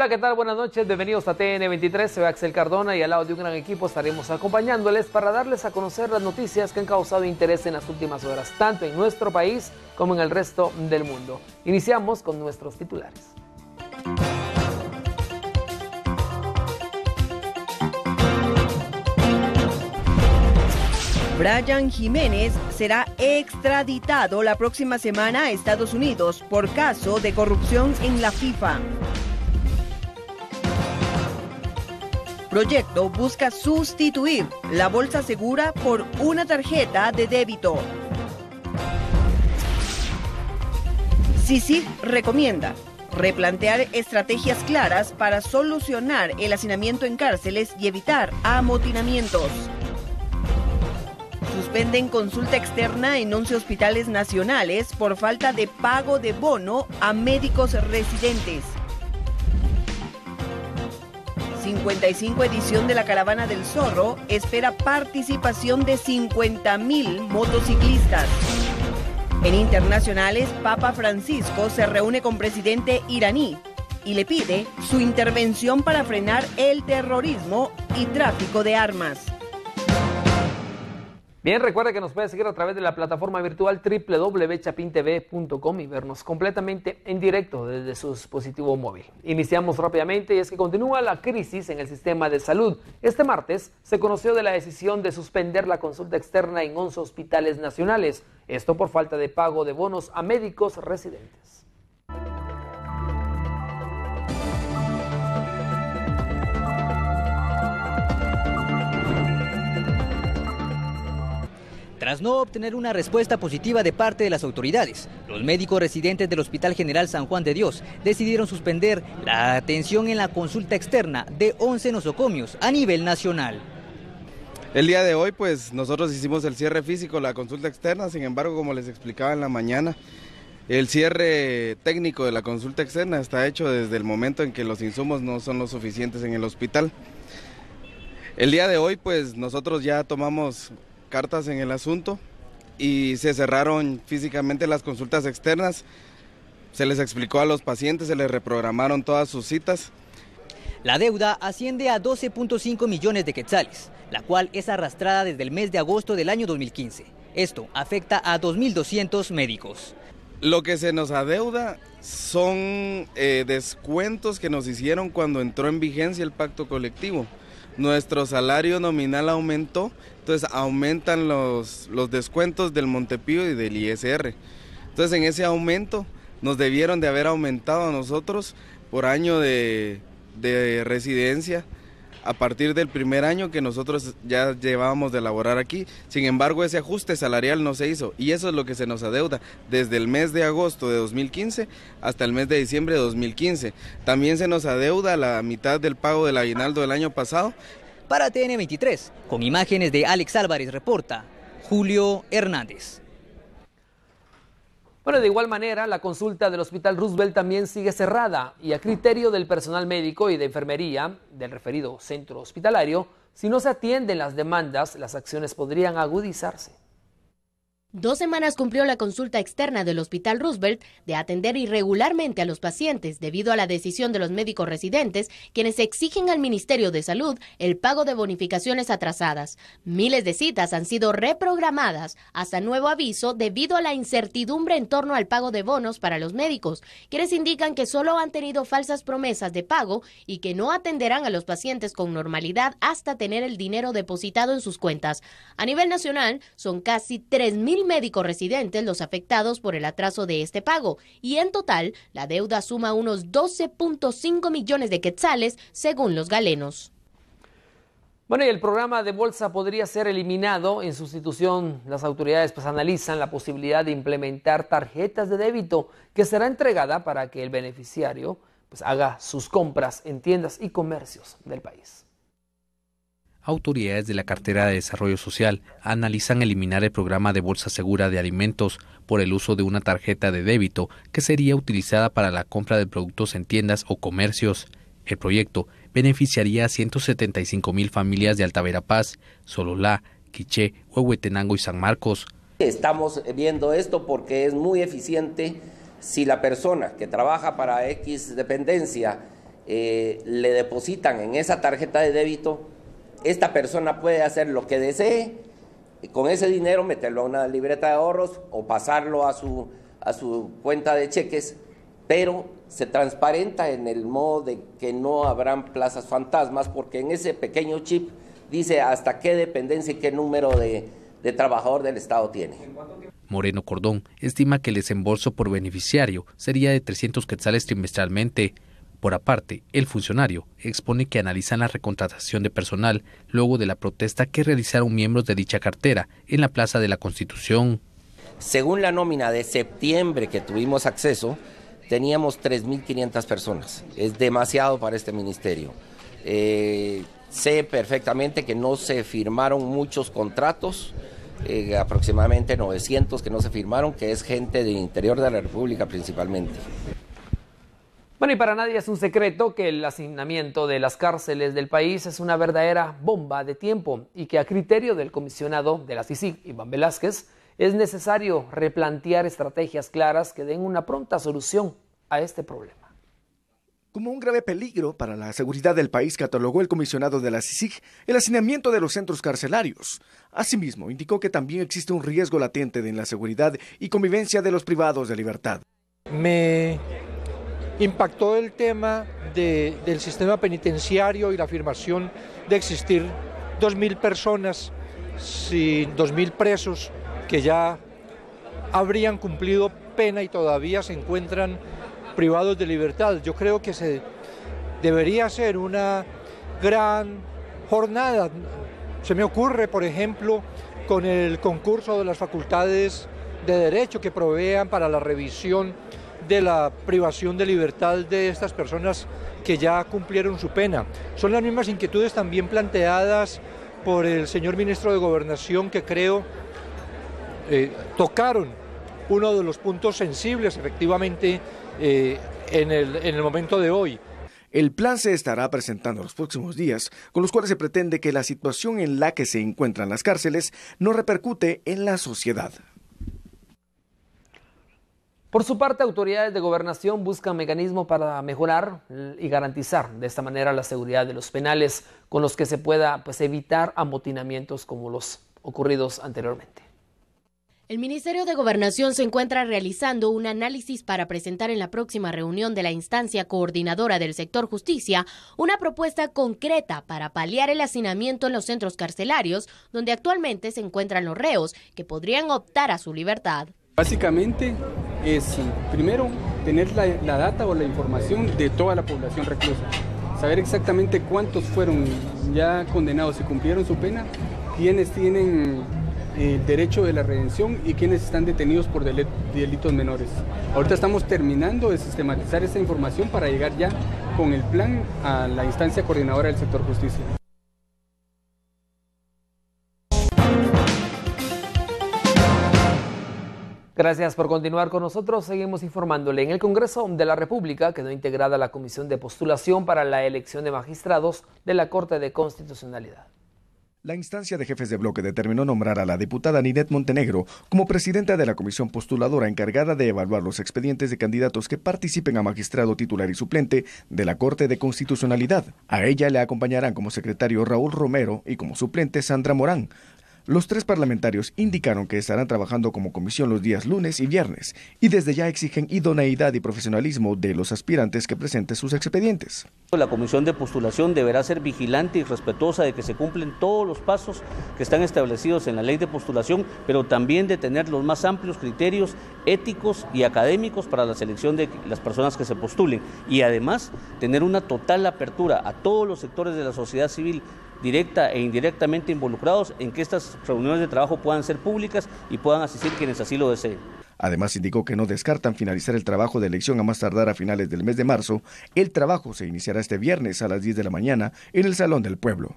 Hola, ¿qué tal? Buenas noches, bienvenidos a TN23, soy Axel Cardona y al lado de un gran equipo estaremos acompañándoles para darles a conocer las noticias que han causado interés en las últimas horas, tanto en nuestro país como en el resto del mundo. Iniciamos con nuestros titulares. Brian Jiménez será extraditado la próxima semana a Estados Unidos por caso de corrupción en la FIFA. Proyecto busca sustituir la bolsa segura por una tarjeta de débito. CICIG recomienda replantear estrategias claras para solucionar el hacinamiento en cárceles y evitar amotinamientos. Suspenden consulta externa en 11 hospitales nacionales por falta de pago de bono a médicos residentes. 55 edición de la Caravana del Zorro espera participación de 50.000 motociclistas. En internacionales, Papa Francisco se reúne con presidente iraní y le pide su intervención para frenar el terrorismo y tráfico de armas. Bien, recuerda que nos puede seguir a través de la plataforma virtual www.chapintv.com y vernos completamente en directo desde su dispositivo móvil. Iniciamos rápidamente y es que continúa la crisis en el sistema de salud. Este martes se conoció de la decisión de suspender la consulta externa en 11 hospitales nacionales. Esto por falta de pago de bonos a médicos residentes. Tras no obtener una respuesta positiva de parte de las autoridades, los médicos residentes del Hospital General San Juan de Dios decidieron suspender la atención en la consulta externa de 11 nosocomios a nivel nacional. El día de hoy, pues nosotros hicimos el cierre físico, la consulta externa, sin embargo, como les explicaba en la mañana, el cierre técnico de la consulta externa está hecho desde el momento en que los insumos no son los suficientes en el hospital. El día de hoy, pues nosotros ya tomamos cartas en el asunto y se cerraron físicamente las consultas externas, se les explicó a los pacientes, se les reprogramaron todas sus citas. La deuda asciende a 12.5 millones de quetzales, la cual es arrastrada desde el mes de agosto del año 2015. Esto afecta a 2.200 médicos. Lo que se nos adeuda son descuentos que nos hicieron cuando entró en vigencia el pacto colectivo. Nuestro salario nominal aumentó, entonces aumentan los descuentos del Montepío y del ISR. Entonces en ese aumento nos debieron de haber aumentado a nosotros por año de residencia a partir del primer año que nosotros ya llevábamos de laborar aquí. Sin embargo, ese ajuste salarial no se hizo y eso es lo que se nos adeuda desde el mes de agosto de 2015 hasta el mes de diciembre de 2015. También se nos adeuda la mitad del pago del aguinaldo del año pasado. Para TN23, con imágenes de Alex Álvarez, reporta Julio Hernández. Bueno, de igual manera, la consulta del Hospital Roosevelt también sigue cerrada y a criterio del personal médico y de enfermería del referido centro hospitalario, si no se atienden las demandas, las acciones podrían agudizarse. 2 semanas cumplió la consulta externa del Hospital Roosevelt de atender irregularmente a los pacientes debido a la decisión de los médicos residentes, quienes exigen al Ministerio de Salud el pago de bonificaciones atrasadas. Miles de citas han sido reprogramadas hasta nuevo aviso debido a la incertidumbre en torno al pago de bonos para los médicos, quienes indican que solo han tenido falsas promesas de pago y que no atenderán a los pacientes con normalidad hasta tener el dinero depositado en sus cuentas. A nivel nacional, son casi 3.000 médicos residentes los afectados por el atraso de este pago y en total la deuda suma unos 12.5 millones de quetzales según los galenos. Bueno, y el programa de bolsa podría ser eliminado. En sustitución, las autoridades analizan la posibilidad de implementar tarjetas de débito que será entregada para que el beneficiario haga sus compras en tiendas y comercios del país. Autoridades de la cartera de Desarrollo Social analizan eliminar el programa de bolsa segura de alimentos por el uso de una tarjeta de débito que sería utilizada para la compra de productos en tiendas o comercios. El proyecto beneficiaría a 175.000 familias de Alta Verapaz, Sololá, Quiché, Huehuetenango y San Marcos. Estamos viendo esto porque es muy eficiente si la persona que trabaja para X dependencia le depositan en esa tarjeta de débito, esta persona puede hacer lo que desee, y con ese dinero meterlo a una libreta de ahorros o pasarlo a su cuenta de cheques, pero se transparenta en el modo de que no habrán plazas fantasmas, porque en ese pequeño chip dice hasta qué dependencia y qué número de trabajador del Estado tiene. Moreno Cordón estima que el desembolso por beneficiario sería de 300 quetzales trimestralmente. Por aparte, el funcionario expone que analizan la recontratación de personal luego de la protesta que realizaron miembros de dicha cartera en la Plaza de la Constitución. Según la nómina de septiembre que tuvimos acceso, teníamos 3.500 personas. Es demasiado para este ministerio. Sé perfectamente que no se firmaron muchos contratos, aproximadamente 900 que no se firmaron, que es gente del interior de la República principalmente. Bueno, y para nadie es un secreto que el hacinamiento de las cárceles del país es una verdadera bomba de tiempo y que a criterio del comisionado de la CICIG, Iván Velázquez, es necesario replantear estrategias claras que den una pronta solución a este problema. Como un grave peligro para la seguridad del país, catalogó el comisionado de la CICIG el hacinamiento de los centros carcelarios. Asimismo, indicó que también existe un riesgo latente en la seguridad y convivencia de los privados de libertad. Me impactó el tema del sistema penitenciario y la afirmación de existir 2.000 personas, 2.000 presos que ya habrían cumplido pena y todavía se encuentran privados de libertad. Yo creo que se debería hacer una gran jornada. Se me ocurre, por ejemplo, con el concurso de las facultades de Derecho que provean para la revisión de la privación de libertad de estas personas que ya cumplieron su pena. Son las mismas inquietudes también planteadas por el señor ministro de Gobernación, que creo tocaron uno de los puntos sensibles efectivamente en el momento de hoy. El plan se estará presentando los próximos días, con los cuales se pretende que la situación en la que se encuentran las cárceles no repercute en la sociedad. Por su parte, autoridades de gobernación buscan mecanismos para mejorar y garantizar de esta manera la seguridad de los penales, con los que se pueda evitar amotinamientos como los ocurridos anteriormente. El Ministerio de Gobernación se encuentra realizando un análisis para presentar en la próxima reunión de la instancia coordinadora del sector justicia una propuesta concreta para paliar el hacinamiento en los centros carcelarios, donde actualmente se encuentran los reos que podrían optar a su libertad. Básicamente es, primero, tener la data o la información de toda la población reclusa, saber exactamente cuántos fueron ya condenados y cumplieron su pena, quiénes tienen el derecho de la redención y quienes están detenidos por delitos menores. Ahorita estamos terminando de sistematizar esta información para llegar ya con el plan a la instancia coordinadora del sector justicia. Gracias por continuar con nosotros. Seguimos informándole. En el Congreso de la República quedó integrada la Comisión de Postulación para la elección de magistrados de la Corte de Constitucionalidad. La instancia de jefes de bloque determinó nombrar a la diputada Ninette Montenegro como presidenta de la comisión postuladora encargada de evaluar los expedientes de candidatos que participen a magistrado titular y suplente de la Corte de Constitucionalidad. A ella le acompañarán como secretario Raúl Romero y como suplente Sandra Morán. Los tres parlamentarios indicaron que estarán trabajando como comisión los días lunes y viernes y desde ya exigen idoneidad y profesionalismo de los aspirantes que presenten sus expedientes. La comisión de postulación deberá ser vigilante y respetuosa de que se cumplen todos los pasos que están establecidos en la ley de postulación, pero también de tener los más amplios criterios éticos y académicos para la selección de las personas que se postulen y además tener una total apertura a todos los sectores de la sociedad civil directa e indirectamente involucrados en que estas reuniones de trabajo puedan ser públicas y puedan asistir quienes así lo deseen. Además indicó que no descartan finalizar el trabajo de elección a más tardar a finales del mes de marzo. El trabajo se iniciará este viernes a las 10 de la mañana en el Salón del Pueblo.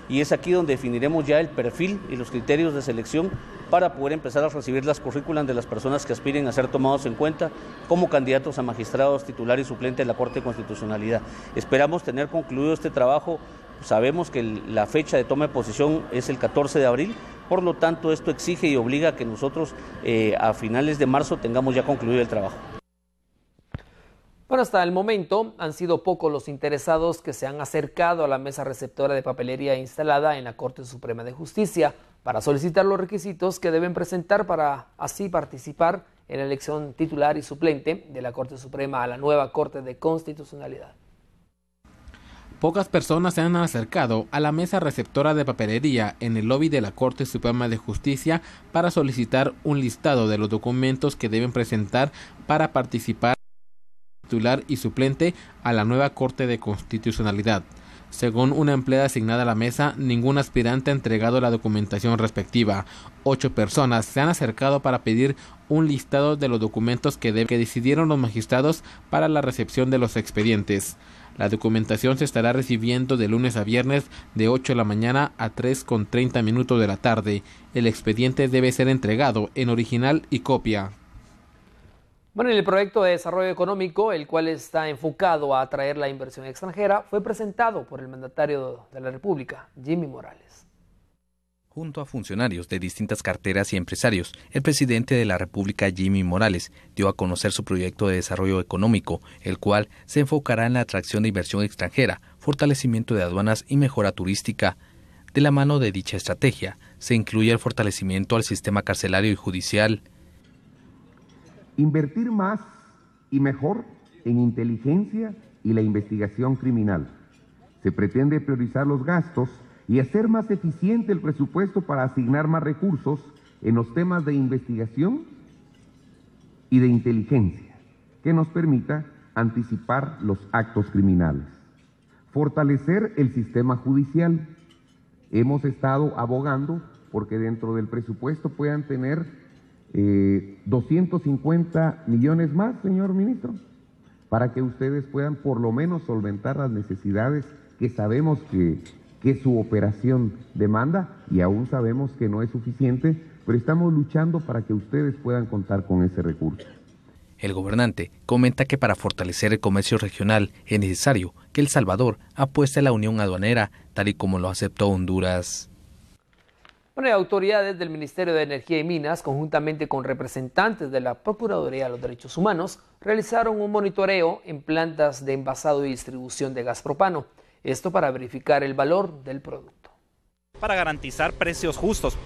Y es aquí donde definiremos ya el perfil y los criterios de selección para poder empezar a recibir las currículas de las personas que aspiren a ser tomados en cuenta como candidatos a magistrados titular y suplente de la Corte de Constitucionalidad. Esperamos tener concluido este trabajo. Sabemos que la fecha de toma de posesión es el 14 de abril, por lo tanto esto exige y obliga a que nosotros a finales de marzo tengamos ya concluido el trabajo. Bueno, hasta el momento han sido pocos los interesados que se han acercado a la mesa receptora de papelería instalada en la Corte Suprema de Justicia para solicitar los requisitos que deben presentar para así participar en la elección titular y suplente de la Corte Suprema a la nueva Corte de Constitucionalidad. Pocas personas se han acercado a la mesa receptora de papelería en el lobby de la Corte Suprema de Justicia para solicitar un listado de los documentos que deben presentar para participar titular y suplente a la nueva Corte de Constitucionalidad. Según una empleada asignada a la mesa, ningún aspirante ha entregado la documentación respectiva. 8 personas se han acercado para pedir un listado de los documentos que decidieron los magistrados para la recepción de los expedientes. La documentación se estará recibiendo de lunes a viernes de 8 de la mañana a 3:30 de la tarde. El expediente debe ser entregado en original y copia. Bueno, el proyecto de desarrollo económico, el cual está enfocado a atraer la inversión extranjera, fue presentado por el mandatario de la República, Jimmy Morales. Junto a funcionarios de distintas carteras y empresarios, el presidente de la República, Jimmy Morales, dio a conocer su proyecto de desarrollo económico, el cual se enfocará en la atracción de inversión extranjera, fortalecimiento de aduanas y mejora turística. De la mano de dicha estrategia, se incluye el fortalecimiento al sistema carcelario y judicial. Invertir más y mejor en inteligencia y la investigación criminal. Se pretende priorizar los gastos y hacer más eficiente el presupuesto para asignar más recursos en los temas de investigación y de inteligencia, que nos permita anticipar los actos criminales. Fortalecer el sistema judicial. Hemos estado abogando porque dentro del presupuesto puedan tener 250 millones más, señor ministro, para que ustedes puedan por lo menos solventar las necesidades que sabemos que su operación demanda y aún sabemos que no es suficiente, pero estamos luchando para que ustedes puedan contar con ese recurso. El gobernante comenta que para fortalecer el comercio regional es necesario que El Salvador apueste a la unión aduanera, tal y como lo aceptó Honduras. Bueno, autoridades del Ministerio de Energía y Minas, conjuntamente con representantes de la Procuraduría de los Derechos Humanos, realizaron un monitoreo en plantas de envasado y distribución de gas propano. Esto para verificar el valor del producto. Para garantizar precios justos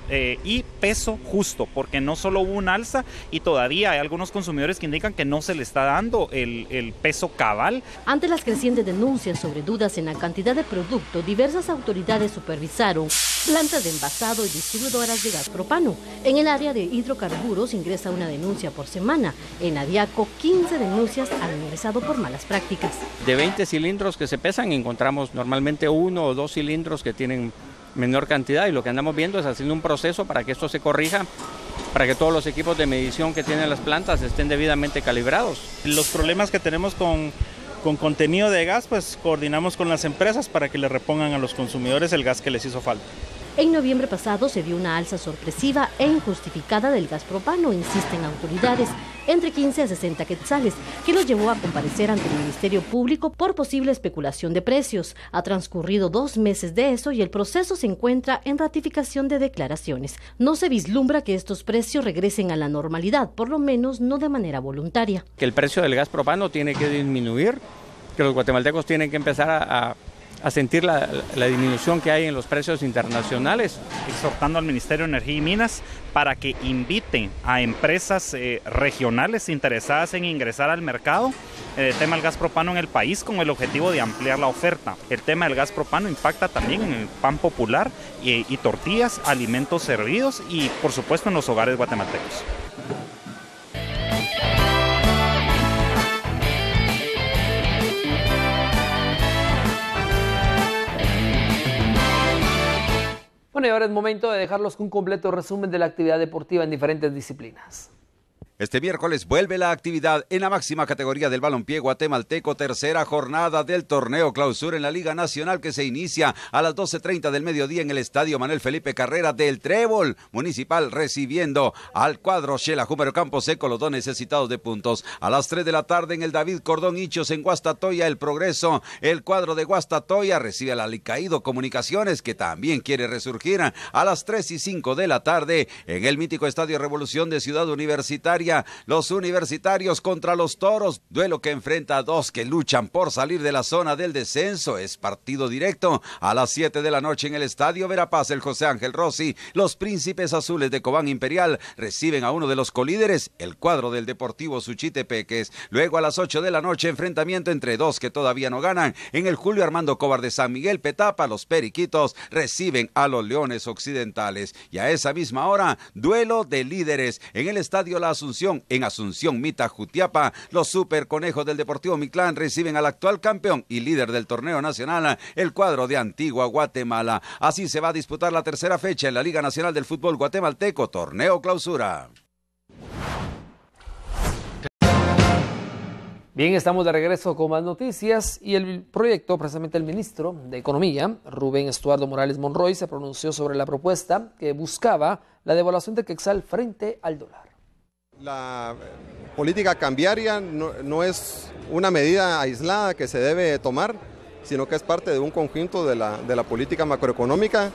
y peso justo, porque no solo hubo un alza y todavía hay algunos consumidores que indican que no se le está dando el peso cabal. Ante las crecientes denuncias sobre dudas en la cantidad de producto, diversas autoridades supervisaron plantas de envasado y distribuidoras de gas propano. En el área de hidrocarburos ingresa una denuncia por semana. En Adiaco, 15 denuncias han ingresado por malas prácticas. De 20 cilindros que se pesan, encontramos normalmente 1 o 2 cilindros que tienen menor cantidad, y lo que andamos viendo es haciendo un proceso para que esto se corrija, para que todos los equipos de medición que tienen las plantas estén debidamente calibrados. Los problemas que tenemos con contenido de gas, pues coordinamos con las empresas para que le repongan a los consumidores el gas que les hizo falta. En noviembre pasado se dio una alza sorpresiva e injustificada del gas propano, insisten autoridades, entre 15 a 60 quetzales, que los llevó a comparecer ante el Ministerio Público por posible especulación de precios. Ha transcurrido 2 meses de eso y el proceso se encuentra en ratificación de declaraciones. No se vislumbra que estos precios regresen a la normalidad, por lo menos no de manera voluntaria. Que el precio del gas propano tiene que disminuir, que los guatemaltecos tienen que empezar a sentir la disminución que hay en los precios internacionales. Exhortando al Ministerio de Energía y Minas para que inviten a empresas regionales interesadas en ingresar al mercado el tema del gas propano en el país con el objetivo de ampliar la oferta. El tema del gas propano impacta también en el pan popular y tortillas, alimentos servidos y por supuesto en los hogares guatemaltecos. Bueno, y ahora es momento de dejarlos con un completo resumen de la actividad deportiva en diferentes disciplinas. Este miércoles vuelve la actividad en la máxima categoría del balompié guatemalteco, tercera jornada del torneo clausura en la Liga Nacional que se inicia a las 12:30 del mediodía en el estadio Manuel Felipe Carrera del Trébol Municipal, recibiendo al cuadro Xelajú Campo Seco, los dos necesitados de puntos. A las 3 de la tarde en el David Cordón Hichos en Guastatoya, El Progreso, el cuadro de Guastatoya recibe al Alicaído Comunicaciones, que también quiere resurgir. A las 3:05 de la tarde en el mítico Estadio Revolución de Ciudad Universitaria, Italia. Los universitarios contra los toros, duelo que enfrenta a dos que luchan por salir de la zona del descenso. Es partido directo a las 7 de la noche en el estadio Verapaz, el José Ángel Rossi. Los príncipes azules de Cobán Imperial reciben a uno de los colíderes, el cuadro del Deportivo Suchitepeques. Luego a las 8 de la noche, enfrentamiento entre dos que todavía no ganan. En el Julio Armando Cobar de San Miguel Petapa, los periquitos reciben a los Leones Occidentales. Y a esa misma hora, duelo de líderes en el estadio La Asunción, en Asunción Mita Jutiapa. Los Super Conejos del Deportivo Mictlán reciben al actual campeón y líder del torneo nacional, el cuadro de Antigua Guatemala. Así se va a disputar la tercera fecha en la Liga Nacional del Fútbol Guatemalteco, torneo clausura. Bien, estamos de regreso con más noticias y el proyecto, precisamente el ministro de Economía, Rubén Estuardo Morales Monroy, se pronunció sobre la propuesta que buscaba la devaluación del quetzal frente al dólar. La política cambiaria no es una medida aislada que se debe tomar, sino que es parte de un conjunto de la política macroeconómica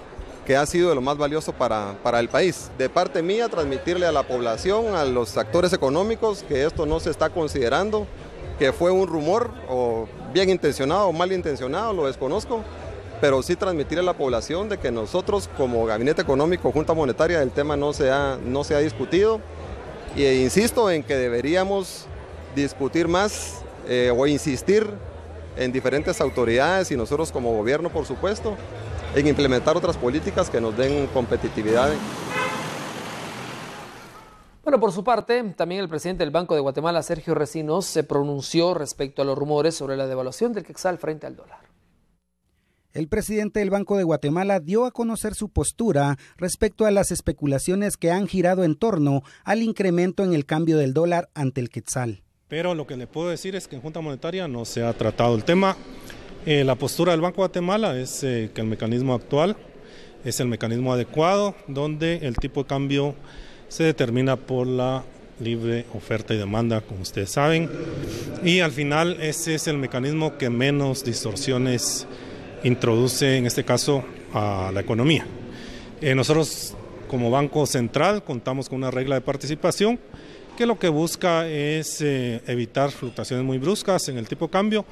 que ha sido de lo más valioso para el país. De parte mía, transmitirle a la población, a los actores económicos, que esto no se está considerando, que fue un rumor, o bien intencionado o mal intencionado, lo desconozco, pero sí transmitir a la población de que nosotros como Gabinete Económico, Junta Monetaria, el tema no se ha discutido, e insisto en que deberíamos discutir más o insistir en diferentes autoridades y nosotros como gobierno, por supuesto, en implementar otras políticas que nos den competitividad. Bueno, por su parte, también el presidente del Banco de Guatemala, Sergio Recinos, se pronunció respecto a los rumores sobre la devaluación del quetzal frente al dólar. El presidente del Banco de Guatemala dio a conocer su postura respecto a las especulaciones que han girado en torno al incremento en el cambio del dólar ante el quetzal. Pero lo que le puedo decir es que en Junta Monetaria no se ha tratado el tema. La postura del Banco de Guatemala es que el mecanismo actual es el mecanismo adecuado, donde el tipo de cambio se determina por la libre oferta y demanda, como ustedes saben, y al final ese es el mecanismo que menos distorsiones introduce, en este caso, a la economía. Nosotros, como Banco Central, contamos con una regla de participación que lo que busca es evitar fluctuaciones muy bruscas en el tipo de cambio,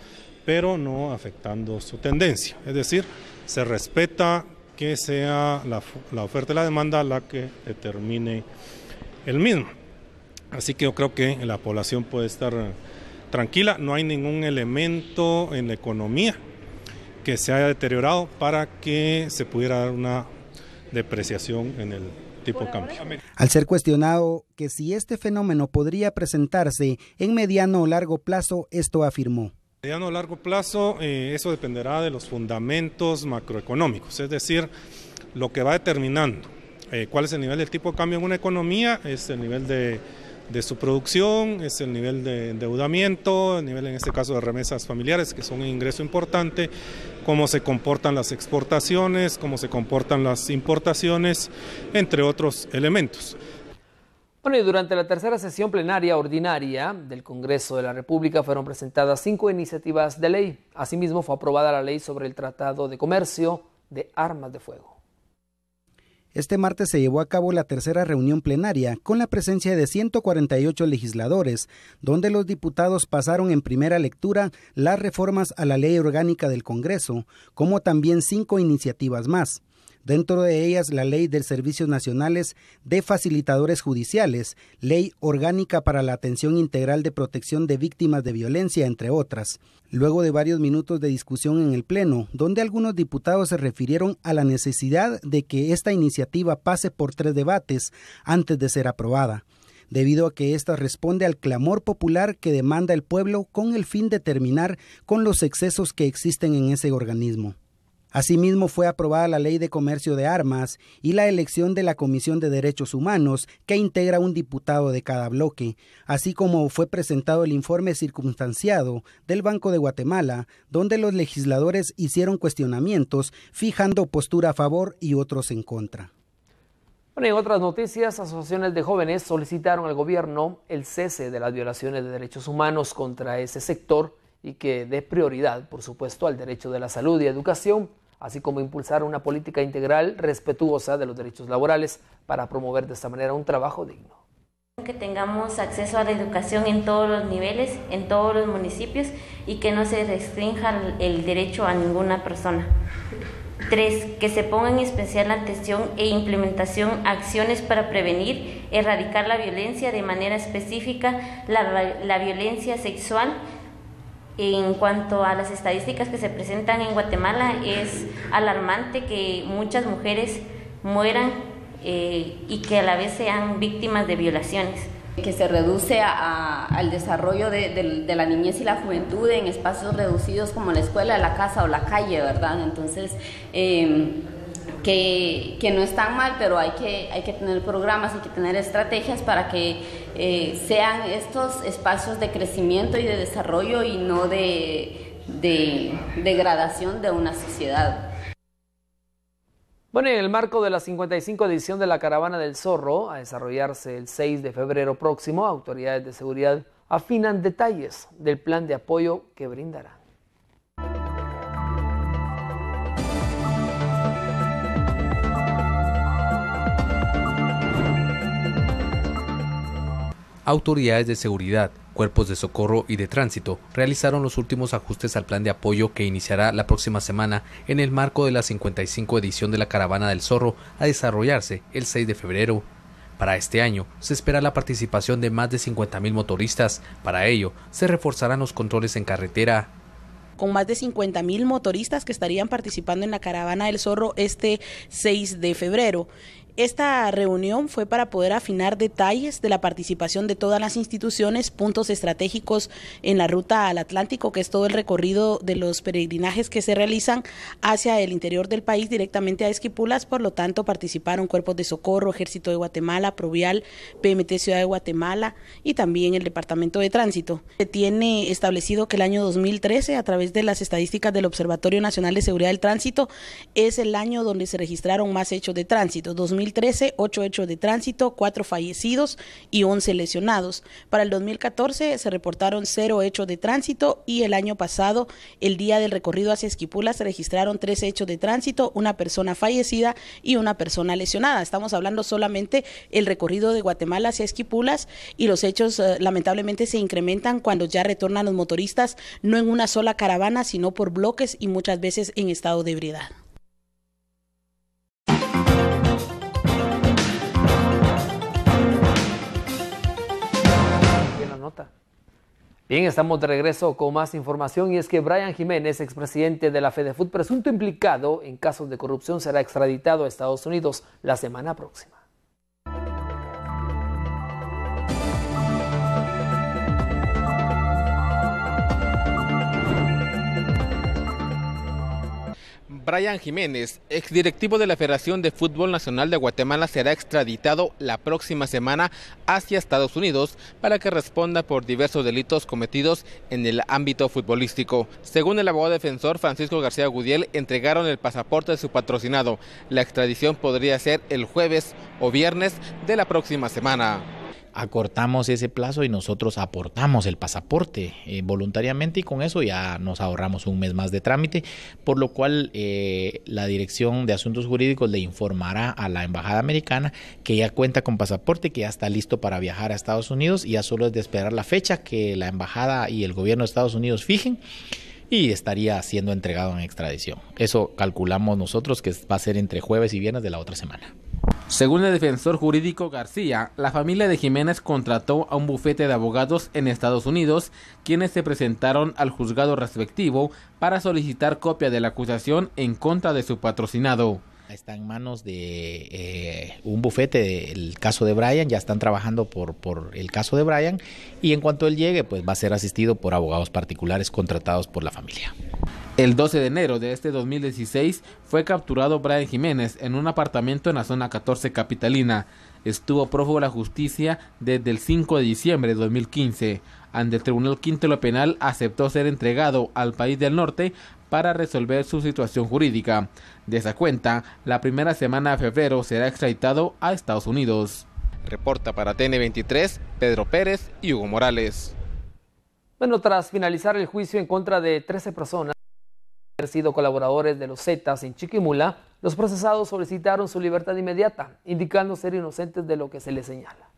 pero no afectando su tendencia. Es decir, se respeta que sea la oferta y la demanda la que determine el mismo. Así que yo creo que la población puede estar tranquila, no hay ningún elemento en la economía que se haya deteriorado para que se pudiera dar una depreciación en el tipo de cambio. Al ser cuestionado que si este fenómeno podría presentarse en mediano o largo plazo, esto afirmó. Mediano o largo plazo, eso dependerá de los fundamentos macroeconómicos, es decir, lo que va determinando cuál es el nivel del tipo de cambio en una economía, es el nivel de su producción, es el nivel de endeudamiento, el nivel en este caso de remesas familiares, que son un ingreso importante, cómo se comportan las exportaciones, cómo se comportan las importaciones, entre otros elementos. Bueno, y durante la tercera sesión plenaria ordinaria del Congreso de la República fueron presentadas 5 iniciativas de ley. Asimismo, fue aprobada la ley sobre el Tratado de Comercio de Armas de Fuego. Este martes se llevó a cabo la tercera reunión plenaria con la presencia de 148 legisladores, donde los diputados pasaron en primera lectura las reformas a la Ley Orgánica del Congreso, como también 5 iniciativas más. Dentro de ellas, la Ley de Servicios Nacionales de Facilitadores Judiciales, Ley Orgánica para la Atención Integral de Protección de Víctimas de Violencia, entre otras. Luego de varios minutos de discusión en el Pleno, donde algunos diputados se refirieron a la necesidad de que esta iniciativa pase por 3 debates antes de ser aprobada, debido a que ésta responde al clamor popular que demanda el pueblo con el fin de terminar con los excesos que existen en ese organismo. Asimismo, fue aprobada la Ley de Comercio de Armas y la elección de la Comisión de Derechos Humanos, que integra un diputado de cada bloque, así como fue presentado el informe circunstanciado del Banco de Guatemala, donde los legisladores hicieron cuestionamientos, fijando postura a favor y otros en contra. Bueno, en otras noticias, asociaciones de jóvenes solicitaron al gobierno el cese de las violaciones de derechos humanos contra ese sector y que dé prioridad, por supuesto, al derecho de la salud y educación, así como impulsar una política integral respetuosa de los derechos laborales para promover de esta manera un trabajo digno. Que tengamos acceso a la educación en todos los niveles, en todos los municipios y que no se restrinja el derecho a ninguna persona. 3. Que se ponga en especial atención e implementación acciones para prevenir, erradicar la violencia, de manera específica la violencia sexual. En cuanto a las estadísticas que se presentan en Guatemala, es alarmante que muchas mujeres mueran y que a la vez sean víctimas de violaciones. Que se reduce al desarrollo de la niñez y la juventud en espacios reducidos como la escuela, la casa o la calle, ¿verdad? Entonces, que no están mal, pero hay que tener programas, hay que tener estrategias para que sean estos espacios de crecimiento y de desarrollo y no de degradación de una sociedad. Bueno, en el marco de la 55 edición de la Caravana del Zorro, a desarrollarse el 6 de febrero próximo, autoridades de seguridad afinan detalles del plan de apoyo que brindarán. Autoridades de seguridad, cuerpos de socorro y de tránsito realizaron los últimos ajustes al plan de apoyo que iniciará la próxima semana en el marco de la 55 edición de la Caravana del Zorro, a desarrollarse el 6 de febrero. Para este año se espera la participación de más de 50.000 motoristas. Para ello se reforzarán los controles en carretera. Con más de 50.000 motoristas que estarían participando en la Caravana del Zorro este 6 de febrero. Esta reunión fue para poder afinar detalles de la participación de todas las instituciones, puntos estratégicos en la ruta al Atlántico, que es todo el recorrido de los peregrinajes que se realizan hacia el interior del país directamente a Esquipulas. Por lo tanto, participaron cuerpos de socorro, Ejército de Guatemala, Provial, PMT Ciudad de Guatemala y también el Departamento de Tránsito. Se tiene establecido que el año 2013, a través de las estadísticas del Observatorio Nacional de Seguridad del Tránsito, es el año donde se registraron más hechos de tránsito. 2013, 8 hechos de tránsito, 4 fallecidos y 11 lesionados. Para el 2014 se reportaron 0 hechos de tránsito y el año pasado, el día del recorrido hacia Esquipulas, se registraron 13 hechos de tránsito, una persona fallecida y una persona lesionada. Estamos hablando solamente el recorrido de Guatemala hacia Esquipulas, y los hechos lamentablemente se incrementan cuando ya retornan los motoristas, no en una sola caravana, sino por bloques y muchas veces en estado de ebriedad. Bien, estamos de regreso con más información, y es que Brian Jiménez, expresidente de la FEDEFUT, presunto implicado en casos de corrupción, será extraditado a Estados Unidos la semana próxima. Brian Jiménez, exdirectivo de la Federación de Fútbol Nacional de Guatemala, será extraditado la próxima semana hacia Estados Unidos para que responda por diversos delitos cometidos en el ámbito futbolístico. Según el abogado defensor Francisco García Gudiel, entregaron el pasaporte de su patrocinado. La extradición podría ser el jueves o viernes de la próxima semana. Acortamos ese plazo y nosotros aportamos el pasaporte voluntariamente, y con eso ya nos ahorramos un mes más de trámite, por lo cual la Dirección de Asuntos Jurídicos le informará a la Embajada Americana que ya cuenta con pasaporte, que ya está listo para viajar a Estados Unidos, y ya solo es de esperar la fecha que la Embajada y el gobierno de Estados Unidos fijen, y estaría siendo entregado en extradición. Eso calculamos nosotros que va a ser entre jueves y viernes de la otra semana. Según el defensor jurídico García, la familia de Jiménez contrató a un bufete de abogados en Estados Unidos, quienes se presentaron al juzgado respectivo para solicitar copia de la acusación en contra de su patrocinado. Está en manos de un bufete del caso de Brian, ya están trabajando por el caso de Brian, y en cuanto él llegue, pues va a ser asistido por abogados particulares contratados por la familia. El 12 de enero de este 2016 fue capturado Brian Jiménez en un apartamento en la zona 14 capitalina. Estuvo prófugo de la justicia desde el 5 de diciembre de 2015. Ante el Tribunal Quinto de lo Penal aceptó ser entregado al país del norte para resolver su situación jurídica. De esa cuenta, la primera semana de febrero será extraditado a Estados Unidos. Reporta para TN23, Pedro Pérez y Hugo Morales. Bueno, tras finalizar el juicio en contra de 13 personas que han sido colaboradores de los Zetas en Chiquimula, los procesados solicitaron su libertad inmediata, indicando ser inocentes de lo que se les señala.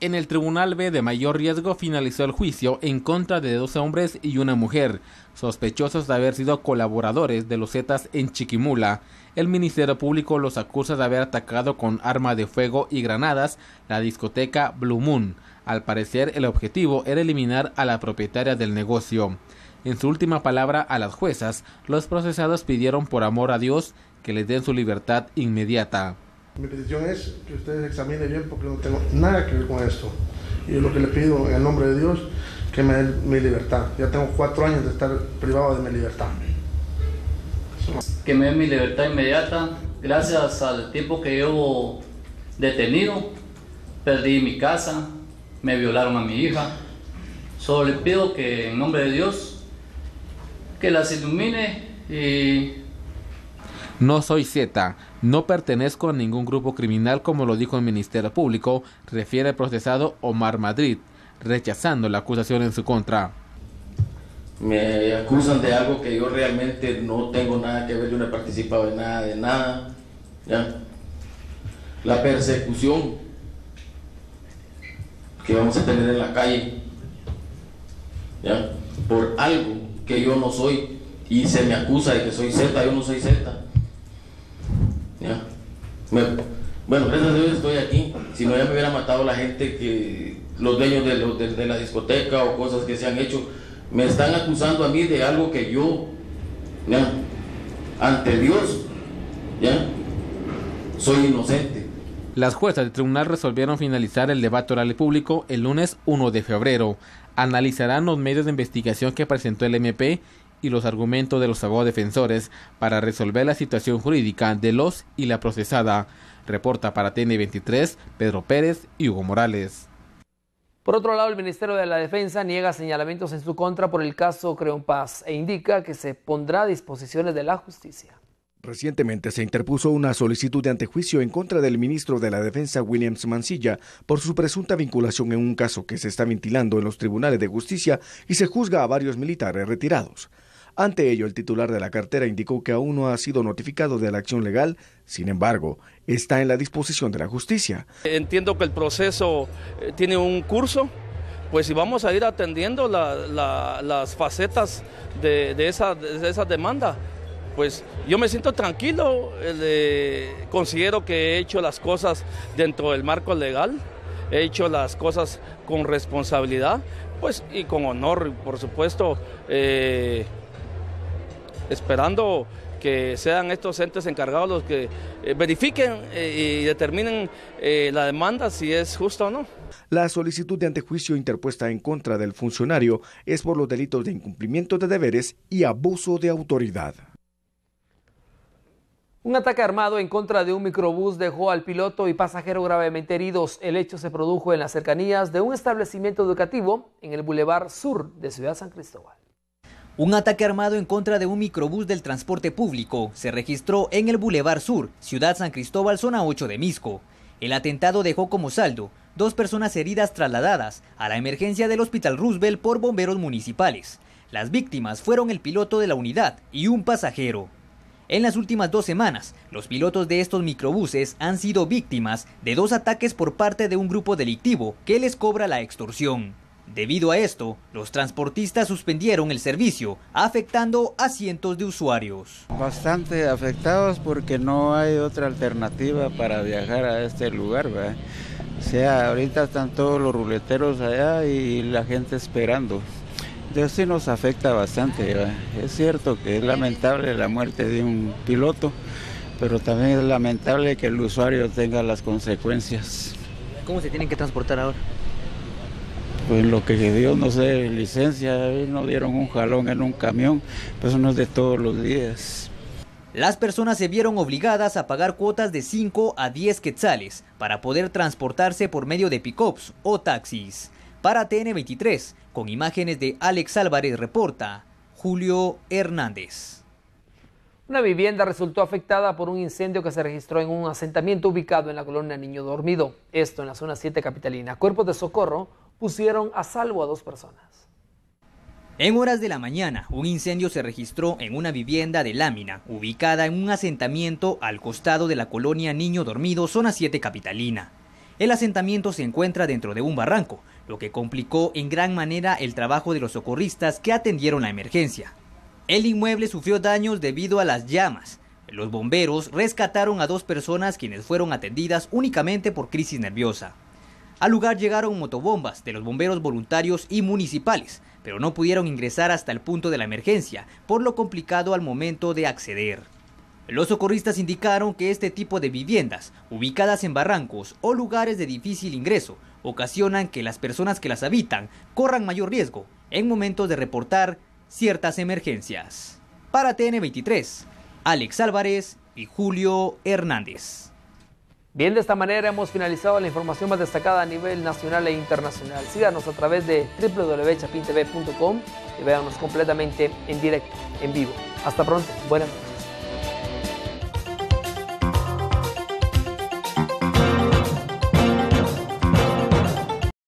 En el Tribunal B de mayor riesgo finalizó el juicio en contra de 2 hombres y una mujer, sospechosos de haber sido colaboradores de los Zetas en Chiquimula. El Ministerio Público los acusa de haber atacado con arma de fuego y granadas la discoteca Blue Moon. Al parecer, el objetivo era eliminar a la propietaria del negocio. En su última palabra a las juezas, los procesados pidieron por amor a Dios que les den su libertad inmediata. Mi petición es que ustedes examinen bien porque no tengo nada que ver con esto. Y lo que le pido en el nombre de Dios, que me den mi libertad. Ya tengo 4 años de estar privado de mi libertad. Que me den mi libertad inmediata. Gracias al tiempo que llevo detenido, perdí mi casa, me violaron a mi hija. Solo le pido que en nombre de Dios, que las ilumine y... No soy Zeta, no pertenezco a ningún grupo criminal, como lo dijo el Ministerio Público, refiere el procesado Omar Madrid, rechazando la acusación en su contra. Me acusan de algo que yo realmente no tengo nada que ver, yo no he participado en nada de nada. ¿Ya? La persecución que vamos a tener en la calle, ¿ya? Por algo que yo no soy y se me acusa de que soy Zeta, yo no soy Zeta. ¿Ya? Bueno, gracias a Dios estoy aquí. Si no, ya me hubiera matado la gente, que los dueños de la discoteca o cosas que se han hecho. Me están acusando a mí de algo que yo, ¿ya? Ante Dios, ¿ya? Soy inocente. Las juezas del tribunal resolvieron finalizar el debate oral y público el lunes 1 de febrero. Analizarán los medios de investigación que presentó el MP y los argumentos de los abogados defensores para resolver la situación jurídica de los y la procesada. Reporta para TN23 Pedro Pérez y Hugo Morales. Por otro lado, el Ministerio de la Defensa niega señalamientos en su contra por el caso Creón Paz e indica que se pondrá a disposiciones de la justicia. Recientemente se interpuso una solicitud de antejuicio en contra del ministro de la Defensa Williams Mansilla por su presunta vinculación en un caso que se está ventilando en los tribunales de justicia y se juzga a varios militares retirados. Ante ello, el titular de la cartera indicó que aún no ha sido notificado de la acción legal, sin embargo, está en la disposición de la justicia. Entiendo que el proceso tiene un curso, pues si vamos a ir atendiendo las facetas de esa demanda, pues yo me siento tranquilo, considero que he hecho las cosas dentro del marco legal, he hecho las cosas con responsabilidad, pues y con honor, por supuesto, esperando que sean estos entes encargados los que verifiquen y determinen la demanda si es justa o no. La solicitud de antejuicio interpuesta en contra del funcionario es por los delitos de incumplimiento de deberes y abuso de autoridad. Un ataque armado en contra de un microbús dejó al piloto y pasajero gravemente heridos. El hecho se produjo en las cercanías de un establecimiento educativo en el Boulevard Sur de Ciudad San Cristóbal. Un ataque armado en contra de un microbús del transporte público se registró en el Boulevard Sur, Ciudad San Cristóbal, zona 8 de Misco. El atentado dejó como saldo 2 personas heridas trasladadas a la emergencia del Hospital Roosevelt por bomberos municipales. Las víctimas fueron el piloto de la unidad y un pasajero. En las últimas 2 semanas, los pilotos de estos microbuses han sido víctimas de 2 ataques por parte de un grupo delictivo que les cobra la extorsión. Debido a esto, los transportistas suspendieron el servicio, afectando a cientos de usuarios. Bastante afectados porque no hay otra alternativa para viajar a este lugar, ¿verdad? O sea, ahorita están todos los ruleteros allá y la gente esperando. Entonces sí nos afecta bastante, ¿verdad? Es cierto que es lamentable la muerte de un piloto, pero también es lamentable que el usuario tenga las consecuencias. ¿Cómo se tienen que transportar ahora? Pues lo que dio, no sé, licencia, no dieron un jalón en un camión, pues no es de todos los días. Las personas se vieron obligadas a pagar cuotas de 5 a 10 quetzales para poder transportarse por medio de pick-ups o taxis. Para TN23, con imágenes de Alex Álvarez, reporta Julio Hernández. Una vivienda resultó afectada por un incendio que se registró en un asentamiento ubicado en la colonia Niño Dormido, esto en la zona 7 capitalina. Cuerpos de socorro pusieron a salvo a 2 personas. En horas de la mañana, un incendio se registró en una vivienda de lámina, ubicada en un asentamiento al costado de la colonia Niño Dormido, zona 7 capitalina. El asentamiento se encuentra dentro de un barranco, lo que complicó en gran manera el trabajo de los socorristas que atendieron la emergencia. El inmueble sufrió daños debido a las llamas. Los bomberos rescataron a 2 personas quienes fueron atendidas únicamente por crisis nerviosa. Al lugar llegaron motobombas de los bomberos voluntarios y municipales, pero no pudieron ingresar hasta el punto de la emergencia, por lo complicado al momento de acceder. Los socorristas indicaron que este tipo de viviendas, ubicadas en barrancos o lugares de difícil ingreso, ocasionan que las personas que las habitan corran mayor riesgo en momentos de reportar ciertas emergencias. Para TN23, Alex Álvarez y Julio Hernández. Bien, de esta manera hemos finalizado la información más destacada a nivel nacional e internacional. Síganos a través de www.chapintv.com y véanos completamente en directo, en vivo. Hasta pronto, buenas noches.